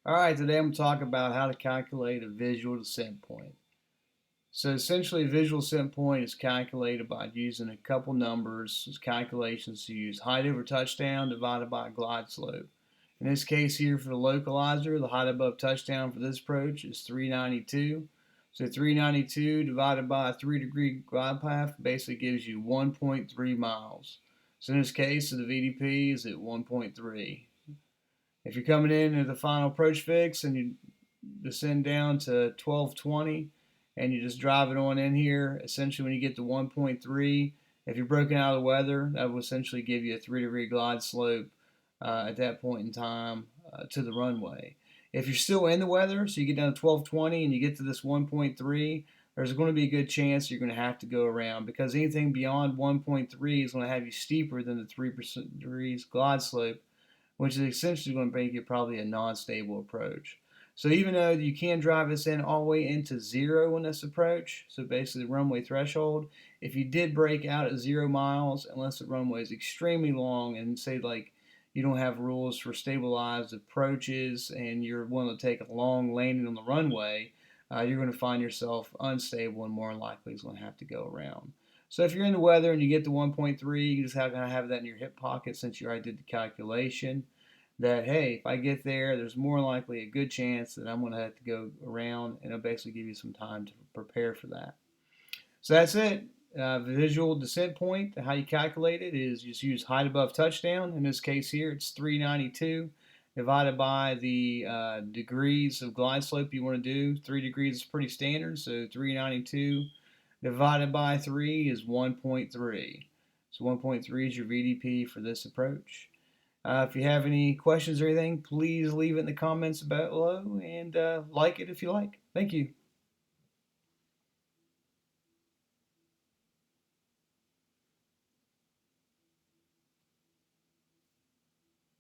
Alright, today I'm going to talk about how to calculate a visual descent point. So essentially a visual descent point is calculated by using a couple numbers as calculations to use height over touchdown divided by glide slope. In this case here for the localizer, the height above touchdown for this approach is 392. So 392 divided by a 3-degree glide path basically gives you 1.3 miles. So in this case, the VDP is at 1.3. If you're coming in at the final approach fix and you descend down to 1220 and you just drive it on in here, essentially when you get to 1.3, if you're broken out of the weather, that will essentially give you a 3-degree glide slope at that point in time to the runway. If you're still in the weather, so you get down to 1220 and you get to this 1.3, there's going to be a good chance you're going to have to go around, because anything beyond 1.3 is going to have you steeper than the 3% degrees glide slope, which is essentially going to make it probably a non-stable approach. So even though you can drive this in all the way into zero in this approach, so basically the runway threshold, if you did break out at 0 miles, unless the runway is extremely long and say like you don't have rules for stabilized approaches and you're willing to take a long landing on the runway, you're going to find yourself unstable and more likely is going to have to go around. So if you're in the weather and you get to 1.3, you just have to have that in your hip pocket since you already did the calculation that, hey, if I get there, there's more likely a good chance that I'm going to have to go around, and it'll basically give you some time to prepare for that. So that's it. The visual descent point, how you calculate it is just use height above touchdown. In this case here, it's 392 divided by the degrees of glide slope you want to do. 3 degrees is pretty standard, so 392 divided by 3 is 1.3. So 1.3 is your VDP for this approach. If you have any questions or anything, please leave it in the comments below and like it if you like. Thank you.